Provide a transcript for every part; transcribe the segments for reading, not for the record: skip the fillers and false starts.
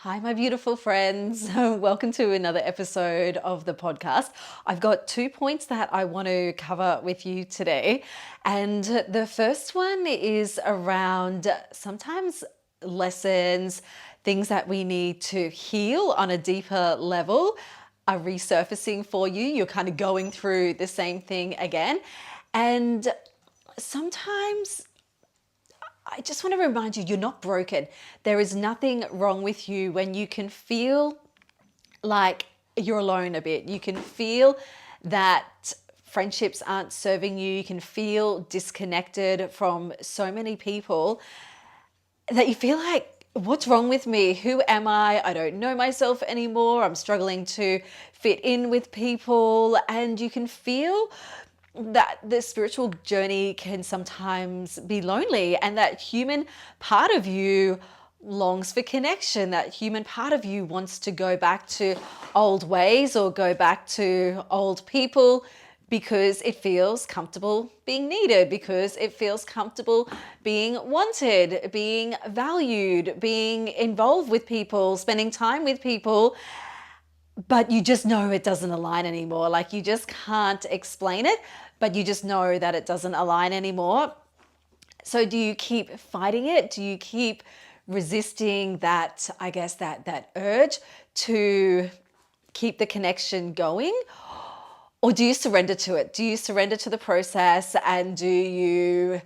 Hi, my beautiful friends. Welcome to another episode of the podcast. I've got 2 points that I want to cover with you today. And the first one is around sometimes lessons, things that we need to heal on a deeper level are resurfacing for you. You're kind of going through the same thing again. And sometimes I just want to remind you, you're not broken. There is nothing wrong with you when you can feel like you're alone a bit. You can feel that friendships aren't serving you. You can feel disconnected from so many people that you feel like, what's wrong with me? Who am I? I don't know myself anymore. I'm struggling to fit in with people. And you can feel that the spiritual journey can sometimes be lonely, and that human part of you longs for connection. That human part of you wants to go back to old ways or go back to old people because it feels comfortable being needed, because it feels comfortable being wanted, being valued, being involved with people, spending time with people. But you just know it doesn't align anymore. Like, you just can't explain it, but you just know that it doesn't align anymore. So do you keep fighting it? Do you keep resisting that, I guess, that urge to keep the connection going? Or do you surrender to it? Do you surrender to the process, and do you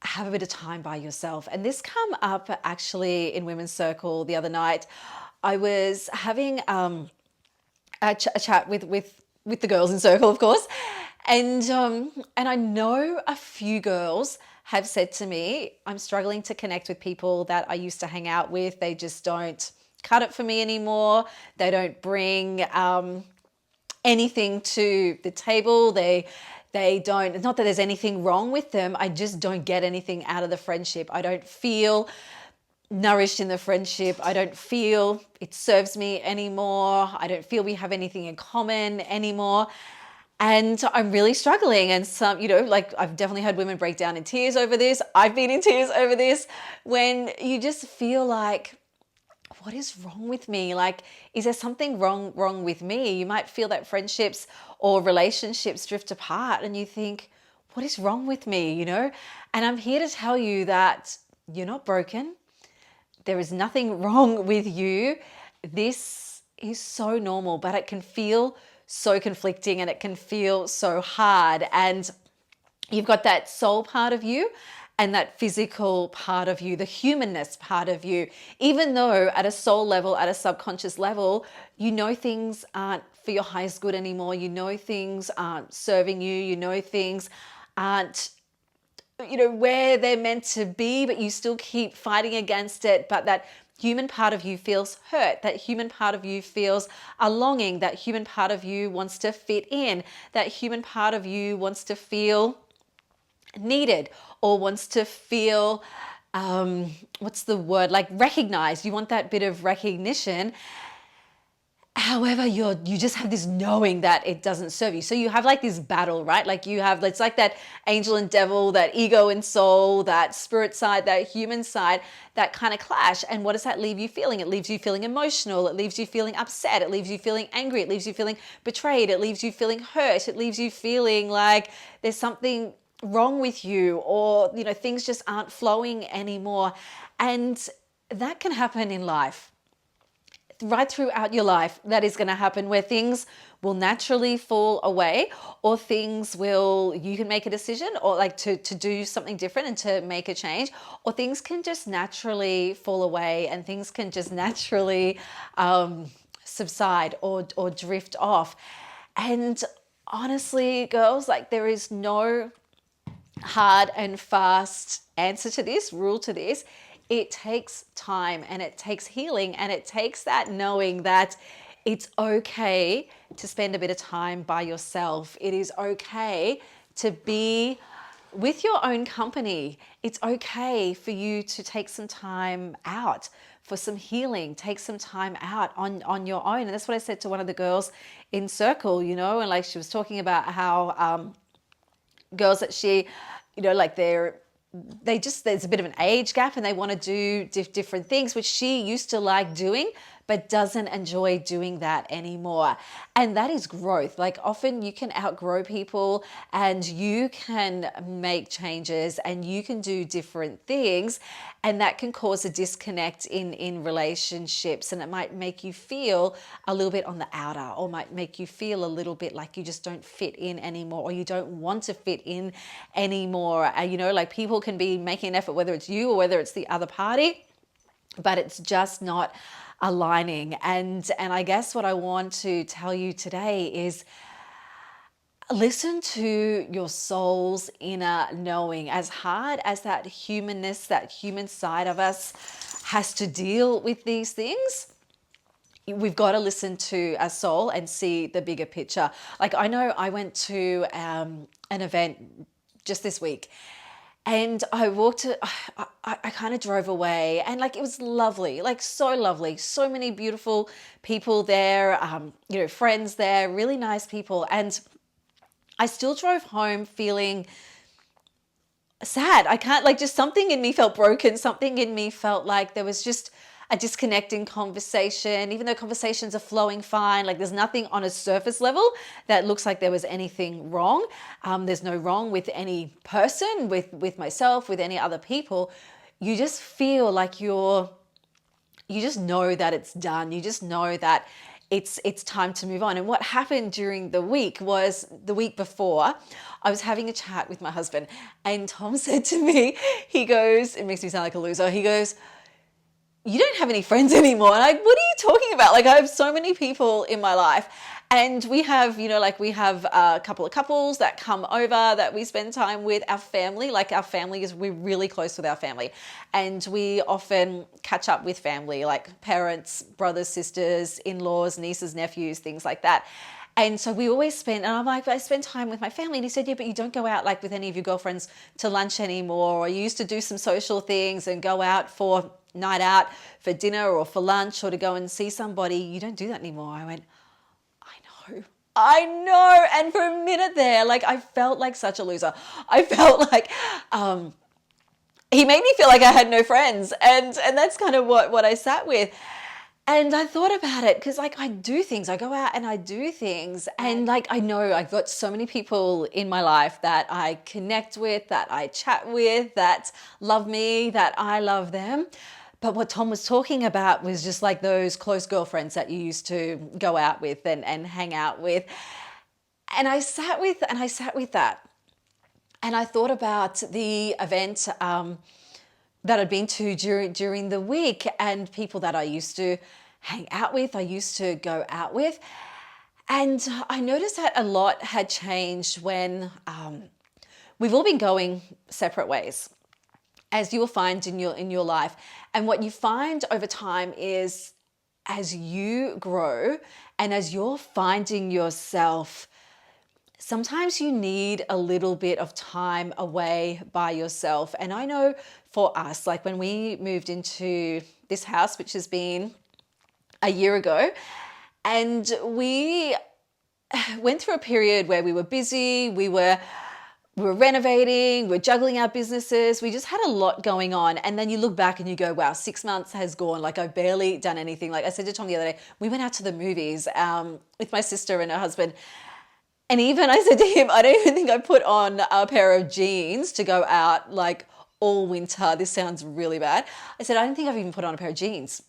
have a bit of time by yourself? And this come up actually in Women's Circle the other night. I was having a chat with the girls in Circle, of course, and I know a few girls have said to me, I'm struggling to connect with people that I used to hang out with. They just don't cut it for me anymore. They don't bring anything to the table. They don't, not that there's anything wrong with them. I just don't get anything out of the friendship. I don't feel nourished in the friendship. I don't feel it serves me anymore. I don't feel we have anything in common anymore. And I'm really struggling. And some, like, I've definitely had women break down in tears over this. I've been in tears over this, when you just feel like, what is wrong with me? Like, is there something wrong with me? You might feel that friendships or relationships drift apart and you think, what is wrong with me? And I'm here to tell you that you're not broken. There is nothing wrong with you. This is so normal, but it can feel so conflicting and it can feel so hard. And you've got that soul part of you and that physical part of you, the humanness part of you. Even though at a soul level, at a subconscious level, things aren't for your highest good anymore. Things aren't serving you. Things aren't where they're meant to be, but you still keep fighting against it. But that human part of you feels hurt. That human part of you feels a longing. That human part of you wants to fit in. That human part of you wants to feel needed, or wants to feel, what's the word? Like, recognized. You want that bit of recognition. However, you just have this knowing that it doesn't serve you. So you have like this battle, right? Like, it's like that angel and devil, that ego and soul, that spirit side, that human side, that kind of clash. And what does that leave you feeling? It leaves you feeling emotional. It leaves you feeling upset. It leaves you feeling angry. It leaves you feeling betrayed. It leaves you feeling hurt. It leaves you feeling like there's something wrong with you, or, things just aren't flowing anymore. And that can happen in life. Right throughout your life, that is going to happen, where things will naturally fall away, or you can make a decision, or like to do something different and to make a change, or things can just naturally fall away, and things can just naturally subside or drift off. And honestly, girls, like, there is no hard and fast answer to this, rule to this. It takes time, and it takes healing, and it takes that knowing that it's okay to spend a bit of time by yourself. It is okay to be with your own company. It's okay for you to take some time out for some healing, take some time out on your own. And that's what I said to one of the girls in Circle, and like, she was talking about how girls that she, like, they're there's a bit of an age gap and they want to do different things, which she used to like doing, but doesn't enjoy doing that anymore. And that is growth. Like often you can outgrow people and you can make changes and you can do different things, and that can cause a disconnect in relationships, and it might make you feel a little bit on the outer, or might make you feel a little bit like you just don't fit in anymore, or you don't want to fit in anymore. Like people can be making an effort, whether it's you or whether it's the other party, but it's just not aligning. And I guess what I want to tell you today is listen to your soul's inner knowing. As hard as that humanness, that human side of us has to deal with these things, we've got to listen to our soul and see the bigger picture. Like I know I went to an event just this week, and I walked to, I kind of drove away, and like it was lovely, like so lovely, so many beautiful people there, friends there, really nice people. And I still drove home feeling sad. I can't, like, just something in me felt broken. Something in me felt like there was just a disconnect in conversation, even though conversations are flowing fine. Like there's nothing on a surface level that looks like there was anything wrong. There's no wrong with any person, with myself, with any other people. You just feel like you just know that it's done. You just know that it's time to move on. And what happened during the week was, the week before, I was having a chat with my husband, and Tom said to me, he goes, it makes me sound like a loser. He goes, "You don't have any friends anymore." And what are you talking about? Like I have so many people in my life. And we have, we have a couple of couples that come over that we spend time with. Our family, we're really close with our family. And we often catch up with family, like parents, brothers, sisters, in-laws, nieces, nephews, things like that. And so we always spend, and I'm like, I spend time with my family. And he said, yeah, but you don't go out like with any of your girlfriends to lunch anymore. Or you used to do some social things and go out for night out, for dinner or for lunch, or to go and see somebody. You don't do that anymore. I went, I know. And for a minute there, like I felt like such a loser. I felt like he made me feel like I had no friends. And that's kind of what I sat with. And I thought about it because like I do things, I go out and I do things. And like I know I've got so many people in my life that I connect with, that I chat with, that love me, that I love them. But what Tom was talking about was just like those close girlfriends that you used to go out with and hang out with. And I sat with that. And I thought about the event that I'd been to during the week, and people that I used to hang out with, I used to go out with. And I noticed that a lot had changed when we've all been going separate ways, as you will find in your life. And what you find over time is, as you grow and as you're finding yourself, sometimes you need a little bit of time away by yourself. And I know for us, like when we moved into this house, which has been a year ago, and we went through a period where we were busy, we were renovating, we're juggling our businesses. We just had a lot going on. And then you look back and you go, wow, 6 months has gone. Like I've barely done anything. Like I said to Tom the other day, we went out to the movies with my sister and her husband. And even I said to him, I don't even think I put on a pair of jeans to go out like all winter. This sounds really bad. I said, I don't think I've even put on a pair of jeans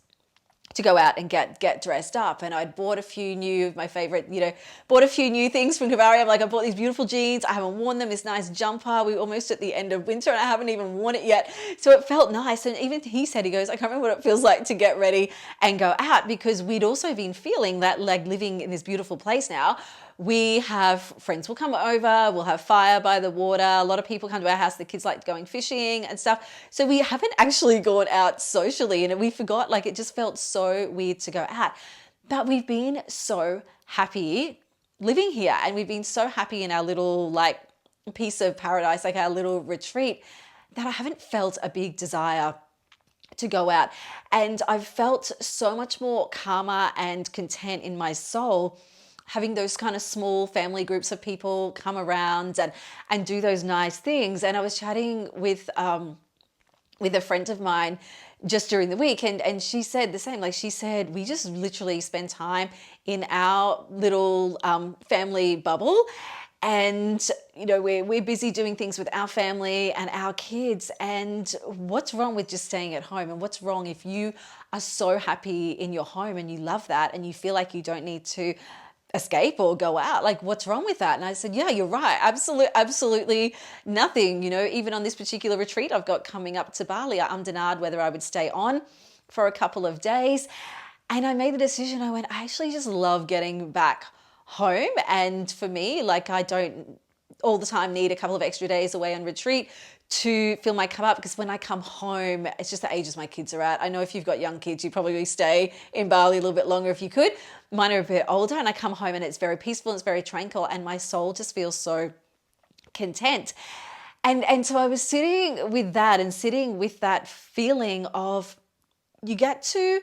to go out and get dressed up. And I'd bought a few new, my favorite, bought a few new things from Cavalry. I'm like, I bought these beautiful jeans. I haven't worn them. This nice jumper. We're almost at the end of winter and I haven't even worn it yet. So it felt nice. And even he said, he goes, I can't remember what it feels like to get ready and go out, because we'd also been feeling that, like, living in this beautiful place now, we have friends will come over, we'll have fire by the water. A lot of people come to our house, the kids like going fishing and stuff. So we haven't actually gone out socially, and we forgot, like it just felt so weird to go out. But we've been so happy living here, and we've been so happy in our little like piece of paradise, like our little retreat, that I haven't felt a big desire to go out. And I've felt so much more calmer and content in my soul having those kind of small family groups of people come around and do those nice things. And I was chatting with a friend of mine just during the week, and she said the same. Like, she said, we just literally spend time in our little family bubble, and we're busy doing things with our family and our kids. And what's wrong with just staying at home? And what's wrong if you are so happy in your home and you love that and you feel like you don't need to escape or go out? Like, what's wrong with that? And I said, yeah, you're right. Absolutely nothing. Even on this particular retreat I've got coming up to Bali, I denied whether I would stay on for a couple of days. And I made the decision. I went, I actually just love getting back home. And for me, like, I don't all the time need a couple of extra days away on retreat to fill my cup up, because when I come home, it's just the ages my kids are at. I know if you've got young kids, you probably stay in Bali a little bit longer if you could. Mine are a bit older, and I come home and it's very peaceful, and it's very tranquil, and my soul just feels so content. And so I was sitting with that, and sitting with that feeling of, you get to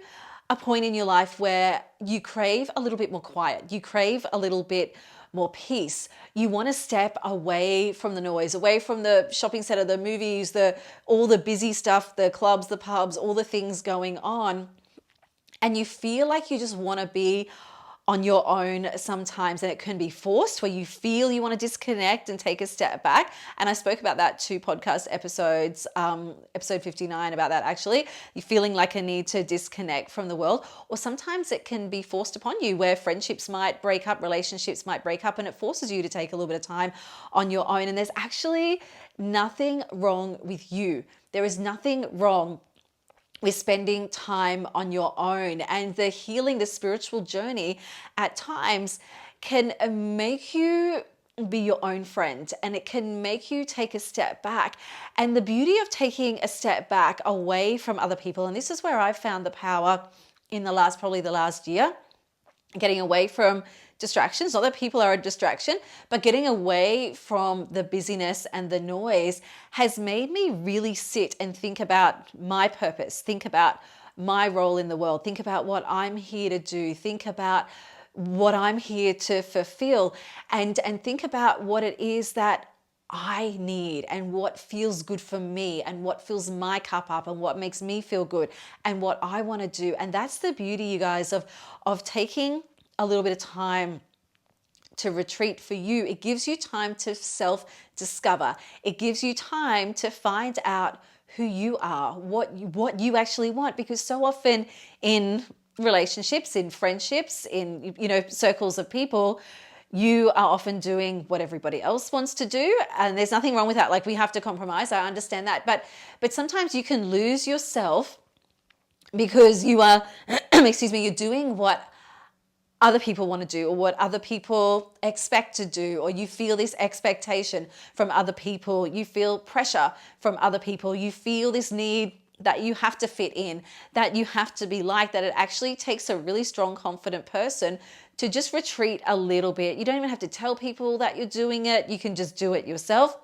a point in your life where you crave a little bit more quiet. You crave a little bit more peace. You want to step away from the noise, away from the shopping center, the movies, all the busy stuff, the clubs, the pubs, all the things going on. And you feel like you just want to be on your own sometimes, and it can be forced, where you feel you want to disconnect and take a step back. And I spoke about that 2 podcast episodes, episode 59 about that actually. You're feeling like a need to disconnect from the world, or sometimes it can be forced upon you, where friendships might break up, relationships might break up, and it forces you to take a little bit of time on your own. And there's actually nothing wrong with you. There is nothing wrong with spending time on your own. And the healing, the spiritual journey at times can make you be your own friend, and it can make you take a step back. And the beauty of taking a step back away from other people, and this is where I've found the power in the last year, getting away from distractions. Not that people are a distraction, but getting away from the busyness and the noise has made me really sit and think about my purpose, think about my role in the world, think about what I'm here to do, think about what I'm here to fulfill, and think about what it is that I need, and what feels good for me, and what fills my cup up, and what makes me feel good, and what I want to do. And that's the beauty, you guys, of taking a little bit of time to retreat for you. It gives you time to self-discover. It gives you time to find out who you are, what you actually want. Because so often in relationships, in friendships, in circles of people, you are often doing what everybody else wants to do, and there's nothing wrong with that. Like, we have to compromise. I understand that, but sometimes you can lose yourself because you are, you're doing what other people want to do, or what other people expect to do, or you feel this expectation from other people, you feel pressure from other people, you feel this need that you have to fit in, that you have to be like, that it actually takes a really strong, confident person to just retreat a little bit. You don't even have to tell people that you're doing it. You can just do it yourself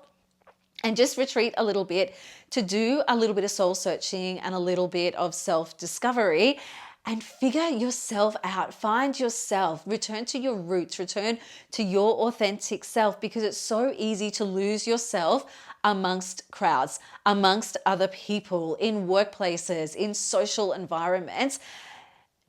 and just retreat a little bit to do a little bit of soul searching and a little bit of self-discovery, and figure yourself out, find yourself, return to your roots, return to your authentic self, because it's so easy to lose yourself amongst crowds, amongst other people, in workplaces, in social environments,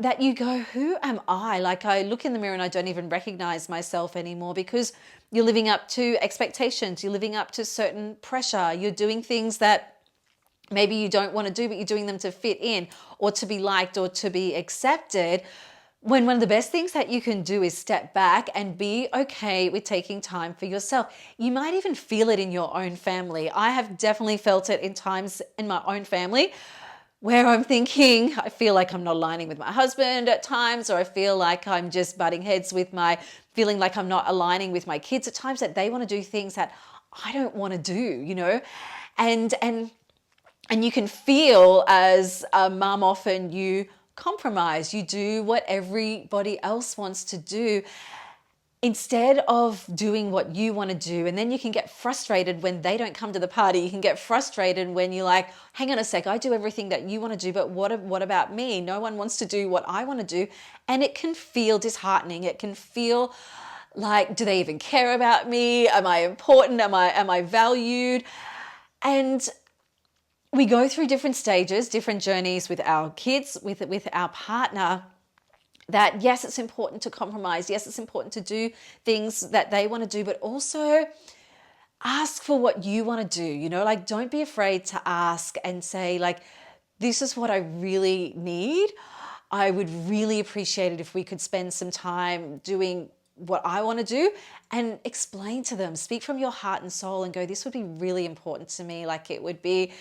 that you go, who am I? Like, I look in the mirror and I don't even recognize myself anymore, because you're living up to expectations, you're living up to certain pressure, you're doing things that maybe you don't want to do, but you're doing them to fit in, or to be liked, or to be accepted. When one of the best things that you can do is step back and be okay with taking time for yourself. You might even feel it in your own family. I have definitely felt it in times in my own family where I'm thinking, I feel like I'm not aligning with my husband at times, or I feel like I'm just butting heads with feeling like I'm not aligning with my kids at times, that they want to do things that I don't want to do, and you can feel as a mum, often you compromise, you do what everybody else wants to do instead of doing what you want to do, and then you can get frustrated when they don't come to the party. You can get frustrated when you're like, hang on a sec, I do everything that you want to do, but what about me? No one wants to do what I want to do. And it can feel disheartening. It can feel like, do they even care about me? Am I important? Am I valued? And we go through different stages, different journeys with our kids, with our partner, that yes, it's important to compromise. Yes, it's important to do things that they want to do, but also ask for what you want to do. Like, don't be afraid to ask and say, like, this is what I really need. I would really appreciate it if we could spend some time doing what I want to do, and explain to them, speak from your heart and soul and go, this would be really important to me. Like, it would be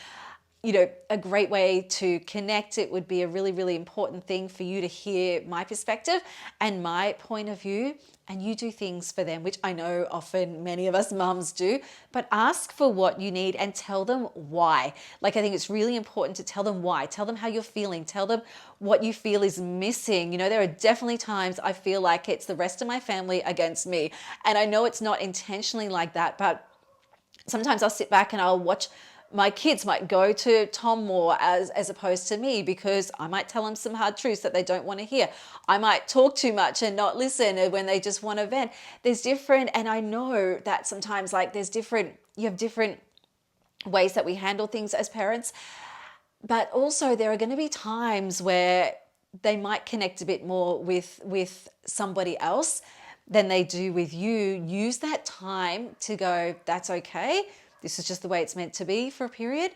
a great way to connect. It would be a really, really important thing for you to hear my perspective and my point of view. And you do things for them, which I know often many of us mums do, but ask for what you need and tell them why. Like, I think it's really important to tell them why. Tell them how you're feeling. Tell them what you feel is missing. There are definitely times I feel like it's the rest of my family against me. And I know it's not intentionally like that, but sometimes I'll sit back and I'll watch my kids might go to Tom more as opposed to me, because I might tell them some hard truths that they don't want to hear. I might talk too much and not listen when they just want to vent. There's different, and I know that sometimes you have different ways that we handle things as parents, but also there are going to be times where they might connect a bit more with somebody else than they do with you. Use that time to go, that's okay. This is just the way it's meant to be for a period.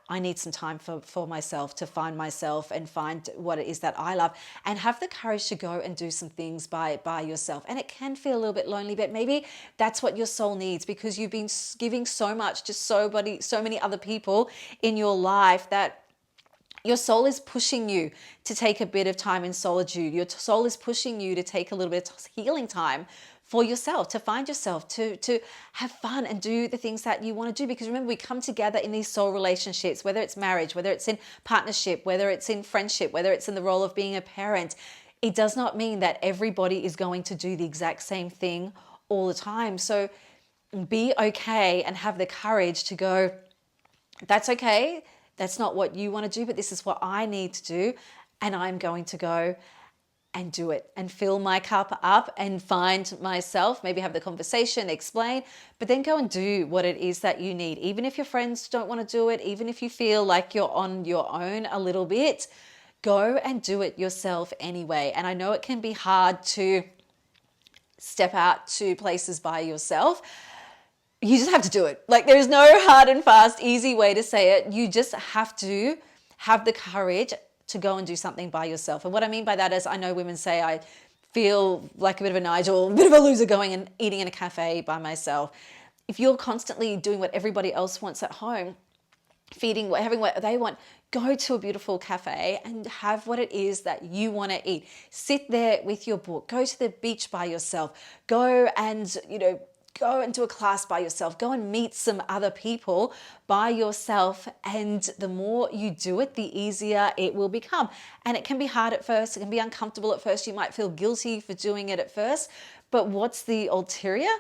I need some time for myself, to find myself and find what it is that I love, and have the courage to go and do some things by yourself. And it can feel a little bit lonely, but maybe that's what your soul needs, because you've been giving so much to so many other people in your life that your soul is pushing you to take a bit of time in solitude. Your soul is pushing you to take a little bit of healing time for yourself, to find yourself, to have fun and do the things that you want to do. Because remember, we come together in these soul relationships, whether it's marriage, whether it's in partnership, whether it's in friendship, whether it's in the role of being a parent. It does not mean that everybody is going to do the exact same thing all the time. So be okay and have the courage to go, that's okay. That's not what you want to do, but this is what I need to do. And I'm going to go and do it and fill my cup up and find myself, maybe have the conversation, explain, but then go and do what it is that you need. Even if your friends don't want to do it, even if you feel like you're on your own a little bit, go and do it yourself anyway. And I know it can be hard to step out to places by yourself. You just have to do it. Like, there's no hard and fast, easy way to say it. You just have to have the courage to go and do something by yourself. And what I mean by that is, I know women say, I feel like a bit of a Nigel, a bit of a loser going and eating in a cafe by myself. If you're constantly doing what everybody else wants at home, having what they want, go to a beautiful cafe and have what it is that you want to eat. Sit there with your book. Go to the beach by yourself. Go and, go and do a class by yourself. Go and meet some other people by yourself. And the more you do it, the easier it will become. And it can be hard at first. It can be uncomfortable at first. You might feel guilty for doing it at first. But what's the ulterior?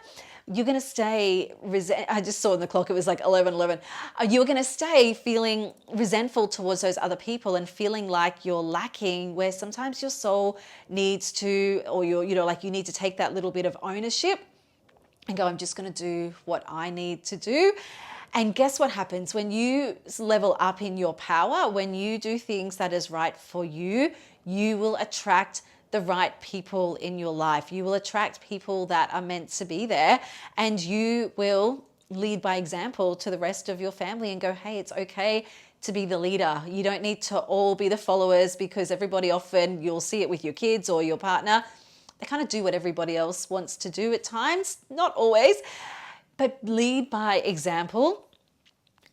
You're going to stay, I just saw on the clock, it was like 11:11. You're going to stay feeling resentful towards those other people and feeling like you're lacking, where sometimes your soul needs to, or you need to take that little bit of ownership and go, I'm just going to do what I need to do. And guess what happens when you level up in your power? When you do things that is right for you, you will attract the right people in your life. You will attract people that are meant to be there, and you will lead by example to the rest of your family and go, hey, it's okay to be the leader. You don't need to all be the followers, because everybody, often you'll see it with your kids or your partner, they kind of do what everybody else wants to do at times, not always, but lead by example.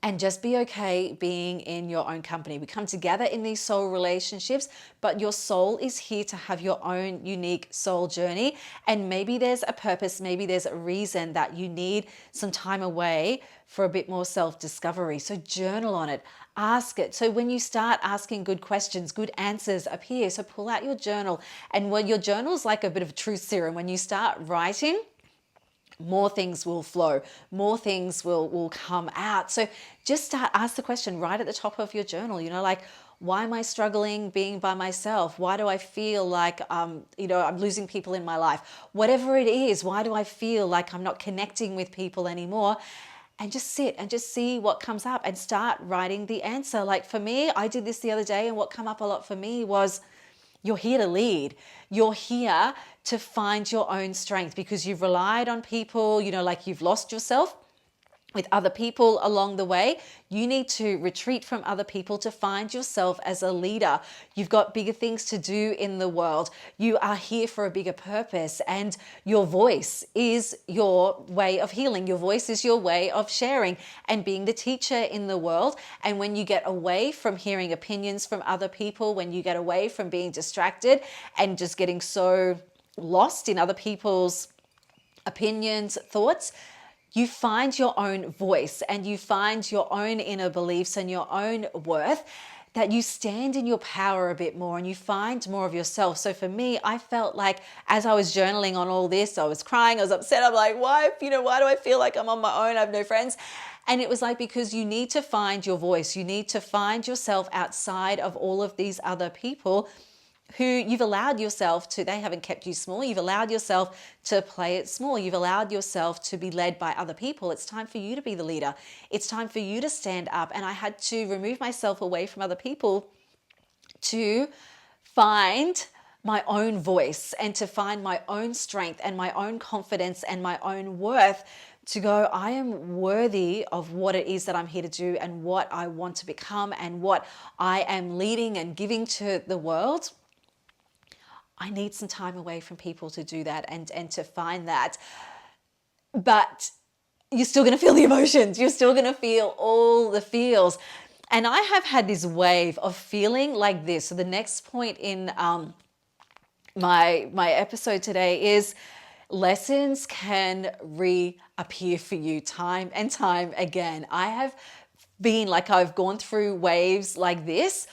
And just be okay being in your own company. We come together in these soul relationships, but your soul is here to have your own unique soul journey. And maybe there's a purpose, maybe there's a reason that you need some time away for a bit more self-discovery. So journal on it. ask it. So when you start asking good questions, good answers appear. So pull out your journal, and when your journal is like a bit of a truth serum, when you start writing, more things will flow, more things will come out. So just ask the question right at the top of your journal, like, why am I struggling being by myself? Why do I feel like, I'm losing people in my life? Whatever it is, why do I feel like I'm not connecting with people anymore? And just sit and just see what comes up and start writing the answer. Like for me, I did this the other day, and what came up a lot for me was, you're here to lead. You're here to find your own strength because you've relied on people, like you've lost yourself with other people along the way. You need to retreat from other people to find yourself as a leader. You've got bigger things to do in the world. You are here for a bigger purpose, and your voice is your way of healing. Your voice is your way of sharing and being the teacher in the world. And when you get away from hearing opinions from other people, when you get away from being distracted and just getting so lost in other people's opinions, thoughts, you find your own voice and you find your own inner beliefs and your own worth, that you stand in your power a bit more and you find more of yourself. So for me, I felt like as I was journaling on all this, I was crying, I was upset. I'm like, why do I feel like I'm on my own? I have no friends. And it was like, because you need to find your voice. You need to find yourself outside of all of these other people who you've allowed yourself to, they haven't kept you small. You've allowed yourself to play it small. You've allowed yourself to be led by other people. It's time for you to be the leader. It's time for you to stand up. And I had to remove myself away from other people to find my own voice and to find my own strength and my own confidence and my own worth, to go, I am worthy of what it is that I'm here to do and what I want to become and what I am leading and giving to the world. I need some time away from people to do that and to find that. But you're still going to feel the emotions. You're still going to feel all the feels. And I have had this wave of feeling like this. So the next point in my episode today is, lessons can reappear for you time and time again. I have been like, I've gone through waves like this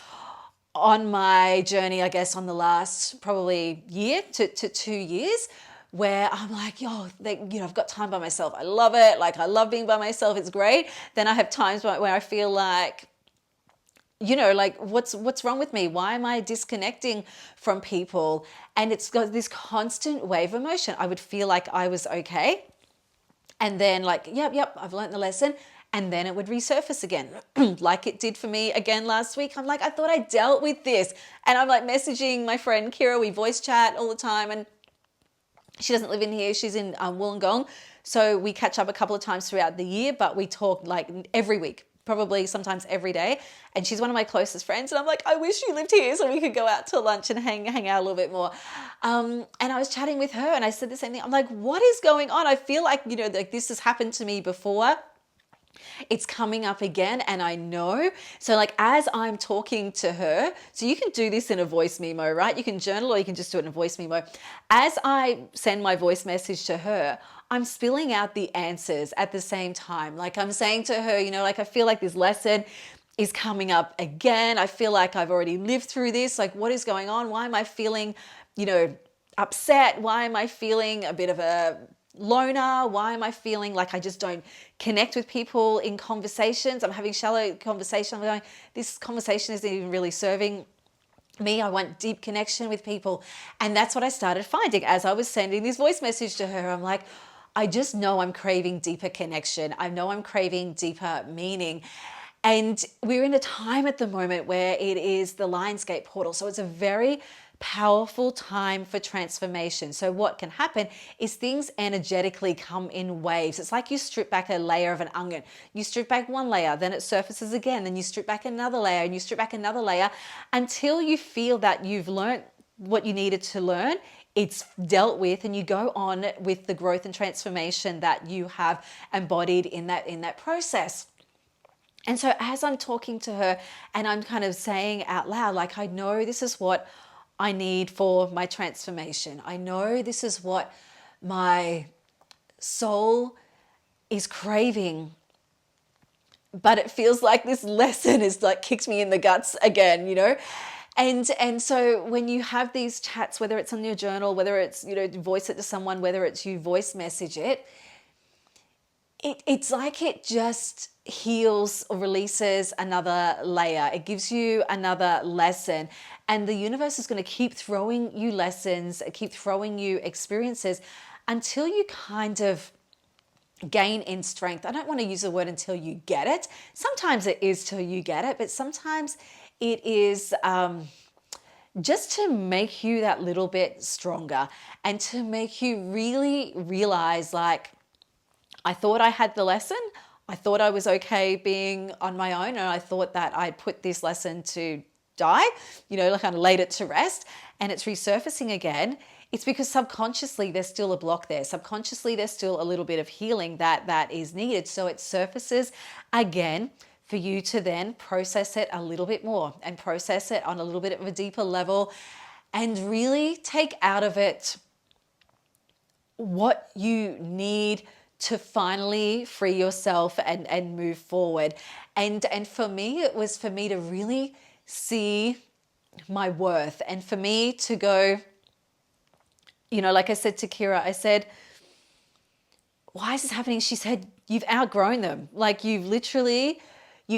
on my journey, I guess, on the last probably year to 2 years, where I'm like, I've got time by myself. I love it. Like, I love being by myself. It's great. Then I have times where I feel like, like, what's wrong with me? Why am I disconnecting from people? And it's got this constant wave of emotion. I would feel like I was okay. And then like, yep, I've learned the lesson. And then it would resurface again, like it did for me again last week. I'm like, I thought I dealt with this. And I'm like messaging my friend Kira, we voice chat all the time. And she doesn't live in here, she's in Wollongong. So we catch up a couple of times throughout the year, but we talk like every week, probably sometimes every day. And she's one of my closest friends. And I'm like, I wish you lived here so we could go out to lunch and hang out a little bit more. And I was chatting with her and I said the same thing. I'm like, what is going on? I feel like, like this has happened to me before. It's coming up again, and I know. So like, as I'm talking to her, so you can do this in a voice memo, right? You can journal or you can just do it in a voice memo. As I send my voice message to her, I'm spilling out the answers at the same time. Like I'm saying to her, like, I feel like this lesson is coming up again. I feel like I've already lived through this. Like, what is going on? Why am I feeling, upset? Why am I feeling a bit of a loner? Why am I feeling like I just don't connect with people in conversations? I'm having shallow conversation. I'm going, this conversation isn't even really serving me. I want deep connection with people. And that's what I started finding as I was sending this voice message to her. I'm like, I just know I'm craving deeper connection. I know I'm craving deeper meaning. And we're in a time at the moment where it is the Lionsgate portal. So it's a very powerful time for transformation. So what can happen is things energetically come in waves. It's like you strip back a layer of an onion. You strip back one layer, then it surfaces again, then you strip back another layer and you strip back another layer until you feel that you've learned what you needed to learn. It's dealt with, and you go on with the growth and transformation that you have embodied in that process. And so as I'm talking to her and I'm kind of saying out loud, like, I know this is what I need for my transformation. I know this is what my soul is craving. but it feels like this lesson is like kicked me in the guts again, And so when you have these chats, whether it's on your journal, whether it's, voice it to someone, whether it's you voice message it's like it just heals or releases another layer. It gives you another lesson. And the universe is going to keep throwing you lessons, keep throwing you experiences until you kind of gain in strength. I don't want to use the word until you get it. Sometimes it is till you get it, but sometimes it is just to make you that little bit stronger and to make you really realize, like, I thought I had the lesson. I thought I was okay being on my own, and I thought that I'd put this lesson to die, like kind of laid it to rest, and it's resurfacing again. It's because subconsciously there's still a block there. Subconsciously there's still a little bit of healing that is needed. So it surfaces again for you to then process it a little bit more and process it on a little bit of a deeper level and really take out of it what you need to finally free yourself and move forward. And for me, it was for me to really see my worth and for me to go, like I said to Kira, I said, why is this happening? She said, you've outgrown them. Like you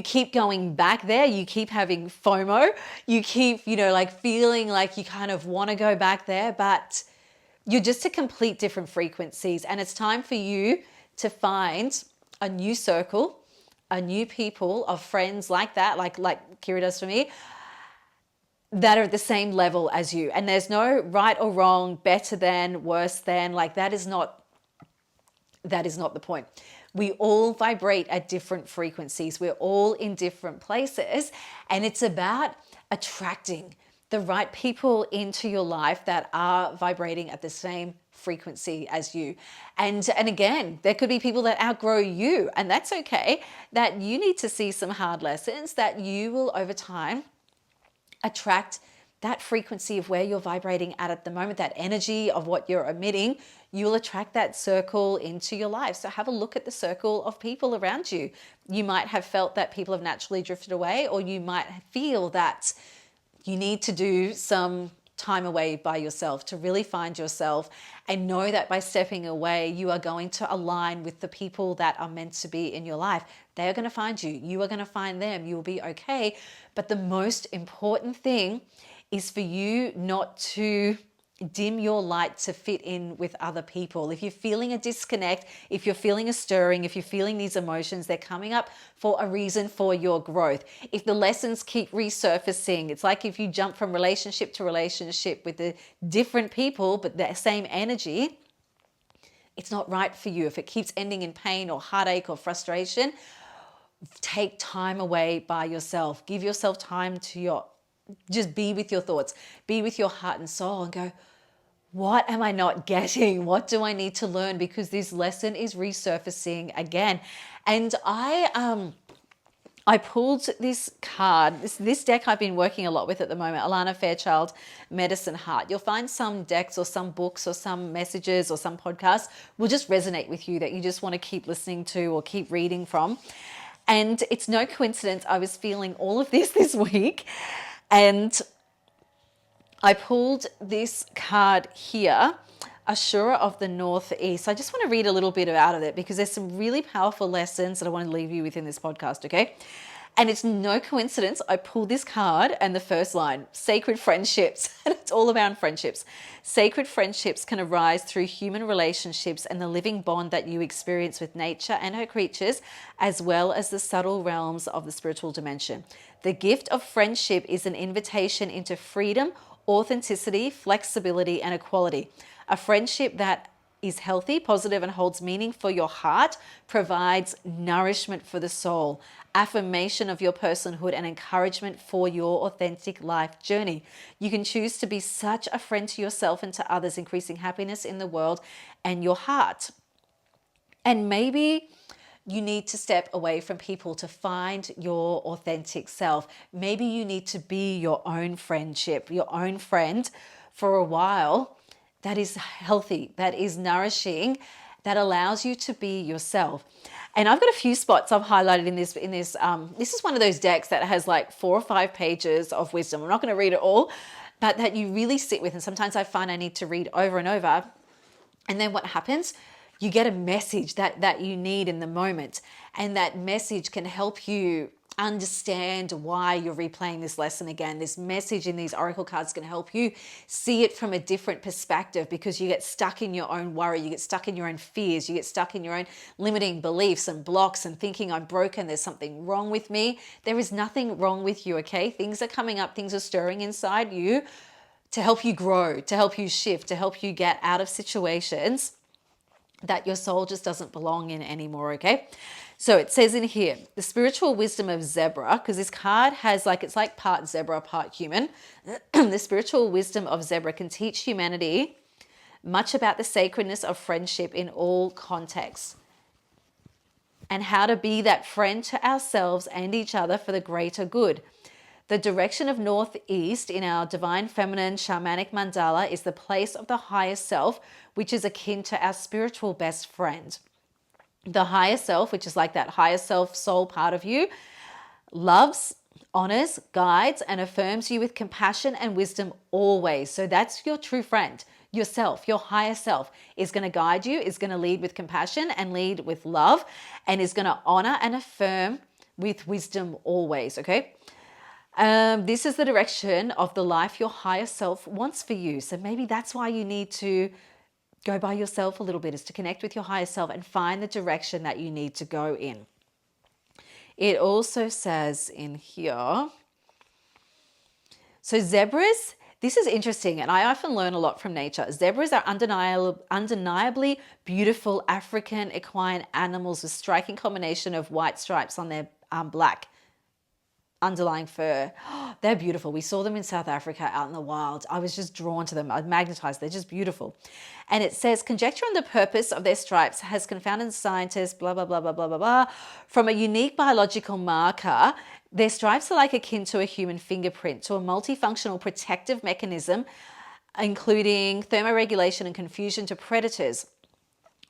keep going back there. You keep having FOMO. You keep, like feeling like you kind of want to go back there, but you're just at complete different frequencies. And it's time for you to find a new circle, a new people of friends like that, like Kira does for me, that are at the same level as you. And there's no right or wrong, better than, worse than, like that is not the point. We all vibrate at different frequencies. We're all in different places. And it's about attracting the right people into your life that are vibrating at the same frequency as you. And again, there could be people that outgrow you, and that's okay. That you need to see some hard lessons that you will over time attract that frequency of where you're vibrating at the moment, that energy of what you're emitting. You'll attract that circle into your life. So have a look at the circle of people around you. You might have felt that people have naturally drifted away, or you might feel that you need to do some time away by yourself to really find yourself, and know that by stepping away, you are going to align with the people that are meant to be in your life. They're going to find you. You are going to find them. You'll be okay. But the most important thing is for you not to dim your light to fit in with other people. If you're feeling a disconnect, if you're feeling a stirring, if you're feeling these emotions, they're coming up for a reason for your growth. If the lessons keep resurfacing, it's like if you jump from relationship to relationship with the different people, but the same energy, it's not right for you. If it keeps ending in pain or heartache or frustration, take time away by yourself. Give yourself time to just be with your thoughts, be with your heart and soul, and go, what am I not getting? What do I need to learn? Because this lesson is resurfacing again. And I pulled this card, this deck I've been working a lot with at the moment, Alana Fairchild, Medicine Heart. You'll find some decks or some books or some messages or some podcasts will just resonate with you that you just want to keep listening to or keep reading from. And it's no coincidence I was feeling all of this week. And I pulled this card here, Ashura of the Northeast. I just want to read a little bit out of it because there's some really powerful lessons that I want to leave you with in this podcast, okay? And it's no coincidence I pulled this card and the first line, sacred friendships. And it's all around friendships. Sacred friendships can arise through human relationships and the living bond that you experience with nature and her creatures, as well as the subtle realms of the spiritual dimension. The gift of friendship is an invitation into freedom, authenticity, flexibility, and equality. A friendship that is healthy, positive, and holds meaning for your heart provides nourishment for the soul, affirmation of your personhood, and encouragement for your authentic life journey. You can choose to be such a friend to yourself and to others, increasing happiness in the world and your heart. And maybe you need to step away from people to find your authentic self. Maybe you need to be your own friendship, your own friend for a while that is healthy, that is nourishing, that allows you to be yourself. And I've got a few spots I've highlighted in this. This is one of those decks that has like 4 or 5 pages of wisdom. I'm not going to read it all, but that you really sit with. And sometimes I find I need to read over and over. And then what happens? You get a message that you need in the moment. And that message can help you understand why you're replaying this lesson again. This message in these oracle cards can help you see it from a different perspective, because you get stuck in your own worry, you get stuck in your own fears, you get stuck in your own limiting beliefs and blocks and thinking I'm broken, there's something wrong with me. There is nothing wrong with you, okay? Things are coming up, things are stirring inside you to help you grow, to help you shift, to help you get out of situations that your soul just doesn't belong in anymore, okay? So it says in here, the spiritual wisdom of zebra, because this card has it's like part zebra, part human. The spiritual wisdom of zebra can teach humanity much about the sacredness of friendship in all contexts, and how to be that friend to ourselves and each other for the greater good. The direction of northeast in our divine feminine shamanic mandala is the place of the higher self, which is akin to our spiritual best friend. The higher self, which is like that higher self soul part of you, loves, honors, guides, and affirms you with compassion and wisdom always. So that's your true friend. Yourself, your higher self, is going to guide you, is going to lead with compassion and lead with love, and is going to honor and affirm with wisdom always, okay? This is the direction of the life your higher self wants for you. So maybe that's why you need to go by yourself a little bit, is to connect with your higher self and find the direction that you need to go in. It also says in here, so zebras, this is interesting, and I often learn a lot from nature. Zebras are undeniably beautiful African equine animals with striking combination of white stripes on their black underlying fur. They're beautiful. We saw them in South Africa out in the wild. I was just drawn to them. I was magnetized. They're just beautiful. And it says, conjecture on the purpose of their stripes has confounded scientists, blah, blah, blah, blah, blah, blah, blah. From a unique biological marker, their stripes are like akin to a human fingerprint, to a multifunctional protective mechanism, including thermoregulation and confusion to predators.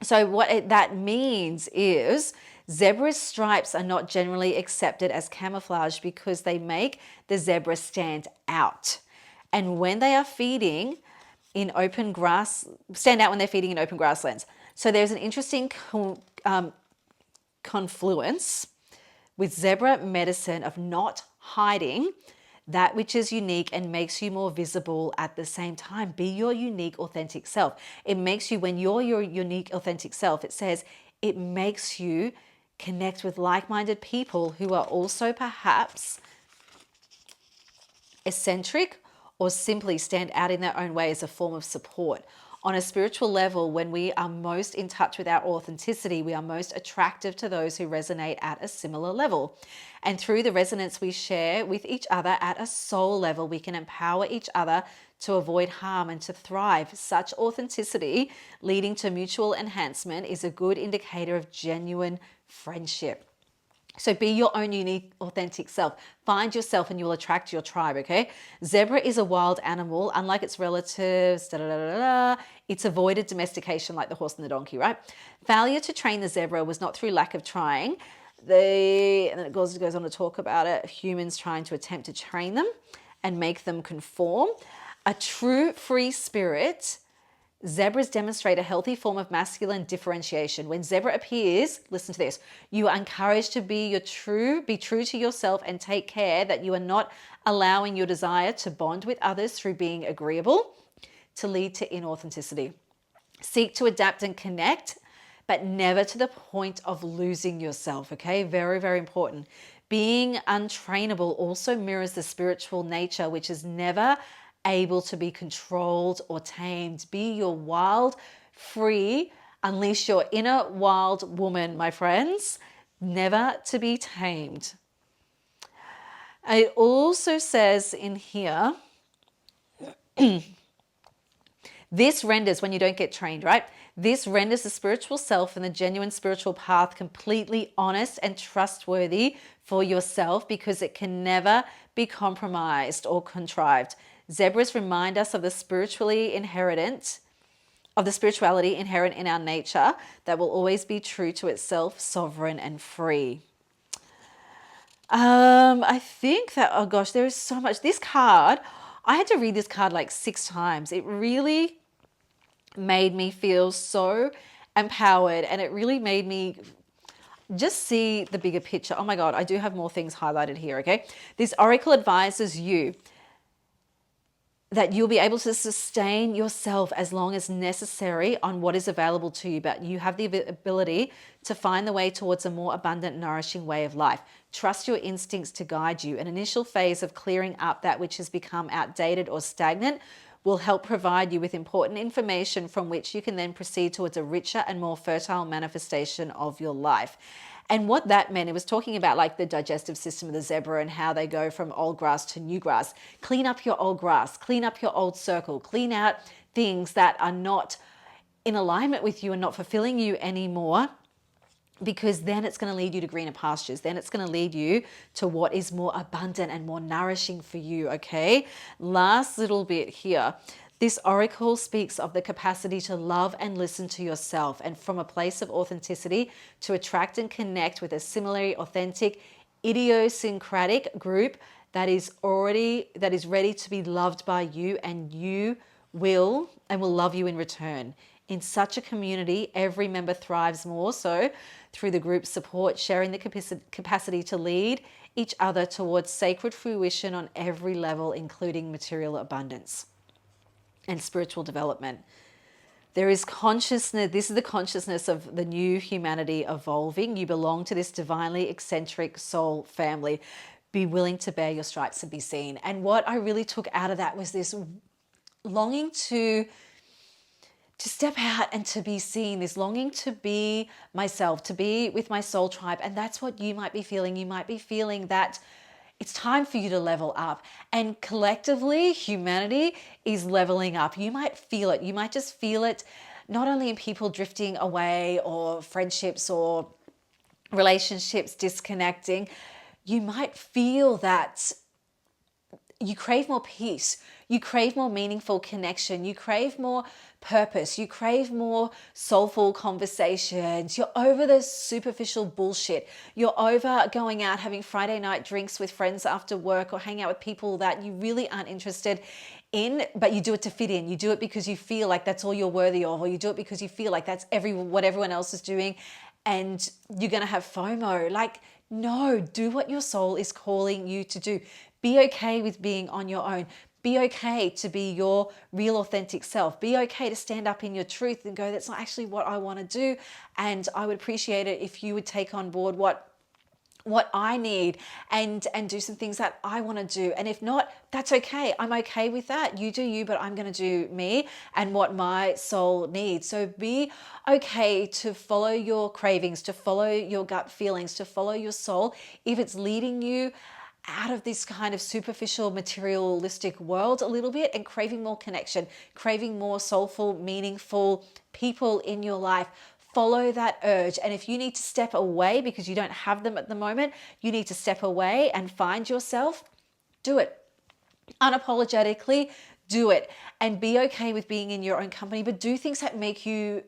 So what that means is zebra's stripes are not generally accepted as camouflage because they make the zebra stand out. And when they are feeding in open grass, stand out when they're feeding in open grasslands. So there's an interesting confluence with zebra medicine of not hiding that which is unique and makes you more visible at the same time. Be your unique, authentic self. It makes you, when you're your unique, authentic self, it says it makes you connect with like-minded people who are also perhaps eccentric or simply stand out in their own way as a form of support. On a spiritual level, when we are most in touch with our authenticity, we are most attractive to those who resonate at a similar level. And through the resonance we share with each other at a soul level, we can empower each other to avoid harm and to thrive. Such authenticity leading to mutual enhancement is a good indicator of genuine friendship. So be your own unique, authentic self. Find yourself and you'll attract your tribe, okay? Zebra is a wild animal. Unlike its relatives, it's avoided domestication like the horse and the donkey, right? Failure to train the zebra was not through lack of trying. And then it goes on to talk about it, humans trying to attempt to train them and make them conform. A true free spirit, zebras demonstrate a healthy form of masculine differentiation. When zebra appears, listen to this, you are encouraged to be true to yourself and take care that you are not allowing your desire to bond with others through being agreeable to lead to inauthenticity. Seek to adapt and connect, but never to the point of losing yourself, okay? Very, very important. Being untrainable also mirrors the spiritual nature, which is never able to be controlled or tamed. Be your wild, free, unleash your inner wild woman, my friends, never to be tamed. It also says in here, this renders, when you don't get trained, right? This renders the spiritual self and the genuine spiritual path completely honest and trustworthy for yourself, because it can never be compromised or contrived. Zebras remind us of the spiritually inherent of the spirituality inherent in our nature that will always be true to itself, sovereign and free. I think that, oh gosh, there is so much. This card, I had to read this card like 6 times. It really made me feel so empowered, and it really made me just see the bigger picture. Oh my God, I do have more things highlighted here, okay? This oracle advises you that you'll be able to sustain yourself as long as necessary on what is available to you, but you have the ability to find the way towards a more abundant, nourishing way of life. Trust your instincts to guide you. An initial phase of clearing up that which has become outdated or stagnant will help provide you with important information from which you can then proceed towards a richer and more fertile manifestation of your life. And what that meant, it was talking about like the digestive system of the zebra and how they go from old grass to new grass. Clean up your old grass, clean up your old circle, clean out things that are not in alignment with you and not fulfilling you anymore, because then it's going to lead you to greener pastures. Then it's going to lead you to what is more abundant and more nourishing for you, okay? Last little bit here. This oracle speaks of the capacity to love and listen to yourself, and from a place of authenticity to attract and connect with a similarly authentic, idiosyncratic group that is ready to be loved by you, and you will love you in return. In such a community, every member thrives more so through the group support, sharing the capacity to lead each other towards sacred fruition on every level, including material abundance and spiritual development. There is consciousness. This is the consciousness of the new humanity evolving. You belong to this divinely eccentric soul family. Be willing to bear your stripes and be seen. And what I really took out of that was this longing to step out and to be seen, this longing to be myself, to be with my soul tribe. And that's what you might be feeling. You might be feeling that it's time for you to level up. And collectively, humanity is leveling up. You might feel it. You might just feel it not only in people drifting away or friendships or relationships disconnecting. You might feel that you crave more peace. You crave more meaningful connection. You crave more purpose. You crave more soulful conversations. You're over the superficial bullshit. You're over going out having Friday night drinks with friends after work or hang out with people that you really aren't interested in, but you do it to fit in. You do it because you feel like that's all you're worthy of, or you do it because you feel like that's what everyone else is doing, and you're going to have FOMO. Like, no, do what your soul is calling you to do. Be okay with being on your own. Be okay to be your real authentic self. Be okay to stand up in your truth and go, that's not actually what I want to do. And I would appreciate it if you would take on board what I need and do some things that I want to do. And if not, that's okay. I'm okay with that. You do you, but I'm going to do me and what my soul needs. So be okay to follow your cravings, to follow your gut feelings, to follow your soul. If it's leading you out of this kind of superficial materialistic world a little bit and craving more connection, craving more soulful, meaningful people in your life, follow that urge. And if you need to step away because you don't have them at the moment, you need to step away and find yourself, do it. Unapologetically, do it. And be okay with being in your own company, but do things that make you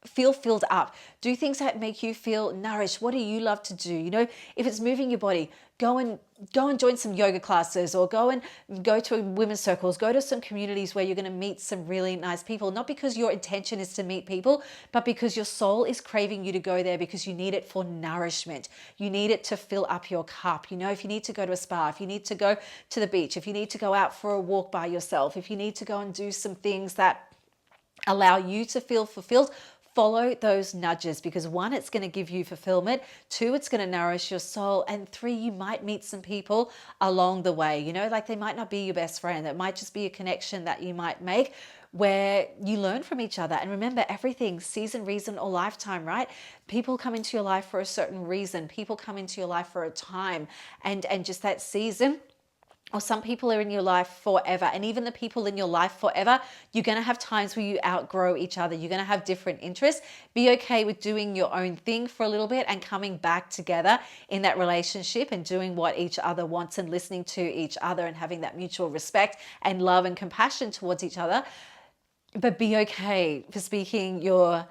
feel filled up. Do things that make you feel nourished. What do you love to do? You know, if it's moving your body, go and join some yoga classes, or go to women's circles, go to some communities where you're going to meet some really nice people, not because your intention is to meet people, but because your soul is craving you to go there because you need it for nourishment. You need it to fill up your cup. You know, if you need to go to a spa, if you need to go to the beach, if you need to go out for a walk by yourself, if you need to go and do some things that allow you to feel fulfilled, follow those nudges, because 1, it's going to give you fulfillment. 2, it's going to nourish your soul. And 3, you might meet some people along the way. You know, like they might not be your best friend. It might just be a connection that you might make where you learn from each other. And remember, everything, season, reason, or lifetime, right? People come into your life for a certain reason. People come into your life for a time and just that season. Or some people are in your life forever. And even the people in your life forever, you're going to have times where you outgrow each other. You're going to have different interests. Be okay with doing your own thing for a little bit and coming back together in that relationship and doing what each other wants and listening to each other and having that mutual respect and love and compassion towards each other. but be okay for speaking your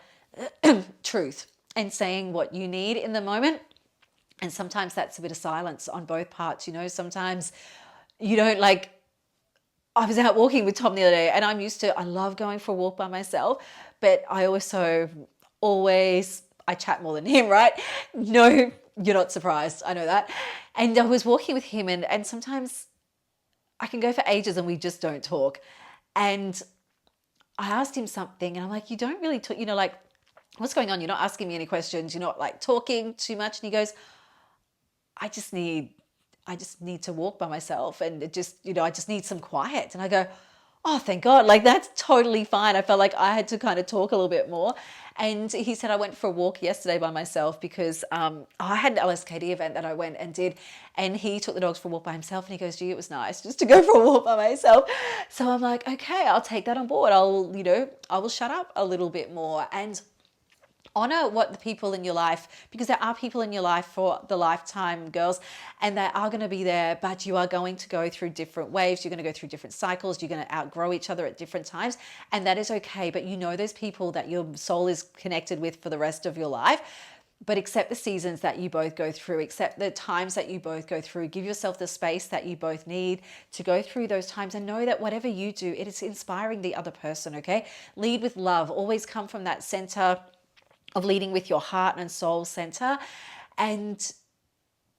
truth and saying what you need in the moment. And sometimes that's a bit of silence on both parts. Sometimes you don't like. I was out walking with Tom the other day, and I love going for a walk by myself, but I chat more than him, right? No, you're not surprised. I know that. And I was walking with him, and sometimes I can go for ages and we just don't talk. And I asked him something, and I'm like, you don't really talk, like, what's going on? You're not asking me any questions. You're not like talking too much. And he goes, I just need to walk by myself, and I just need some quiet. And I go, oh, thank God. Like, that's totally fine. I felt like I had to kind of talk a little bit more. And he said, I went for a walk yesterday by myself because I had an LSKD event that I went and did. And he took the dogs for a walk by himself. And he goes, gee, it was nice just to go for a walk by myself. So I'm like, okay, I'll take that on board. I will shut up a little bit more and honor what the people in your life, because there are people in your life for the lifetime, girls, and they are going to be there, but you are going to go through different waves. You're going to go through different cycles. You're going to outgrow each other at different times, and that is okay. But those people that your soul is connected with for the rest of your life. But accept the seasons that you both go through, accept the times that you both go through, give yourself the space that you both need to go through those times, and know that whatever you do, it is inspiring the other person, okay? Lead with love. Always come from that center of leading with your heart and soul center, and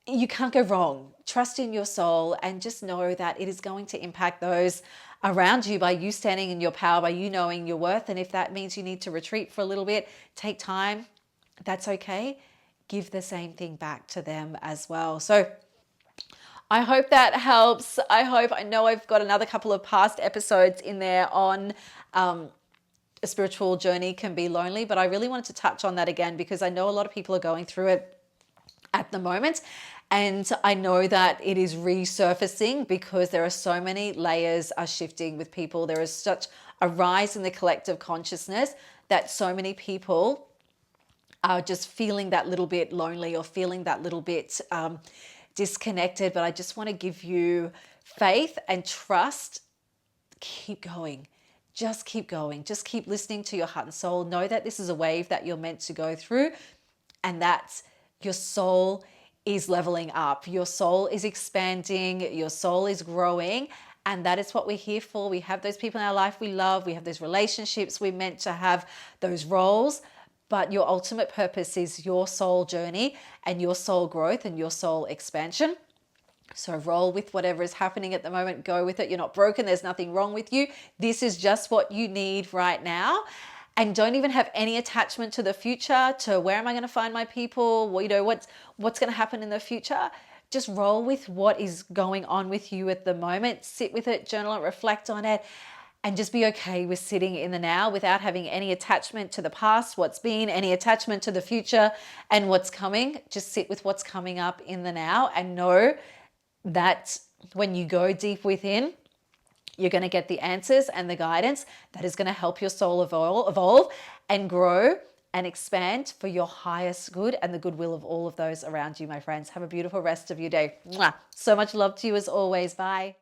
you can't go wrong. Trust in your soul and just know that it is going to impact those around you by you standing in your power, by you knowing your worth. And if that means you need to retreat for a little bit, take time, that's okay. Give the same thing back to them as well. So I hope that helps. I know I've got another couple of past episodes in there on a spiritual journey can be lonely, but I really wanted to touch on that again because I know a lot of people are going through it at the moment. And I know that it is resurfacing because there are so many layers are shifting with people. There is such a rise in the collective consciousness that so many people are just feeling that little bit lonely or feeling that little bit disconnected. But I just want to give you faith and trust. Keep going. Just keep going. Just keep listening to your heart and soul. Know that this is a wave that you're meant to go through, and that your soul is leveling up. Your soul is expanding. Your soul is growing. And that is what we're here for. We have those people in our life we love. We have those relationships. We're meant to have those roles. But your ultimate purpose is your soul journey and your soul growth and your soul expansion. So roll with whatever is happening at the moment. Go with it. You're not broken. There's nothing wrong with you. This is just what you need right now. And don't even have any attachment to the future, to where am I going to find my people? Well, what's going to happen in the future? Just roll with what is going on with you at the moment. Sit with it, journal it, reflect on it, and just be okay with sitting in the now without having any attachment to the past, what's been, any attachment to the future and what's coming. Just sit with what's coming up in the now and know that when you go deep within, you're going to get the answers and the guidance that is going to help your soul evolve and grow and expand for your highest good and the goodwill of all of those around you, my friends. Have a beautiful rest of your day. Mwah. So much love to you as always. Bye.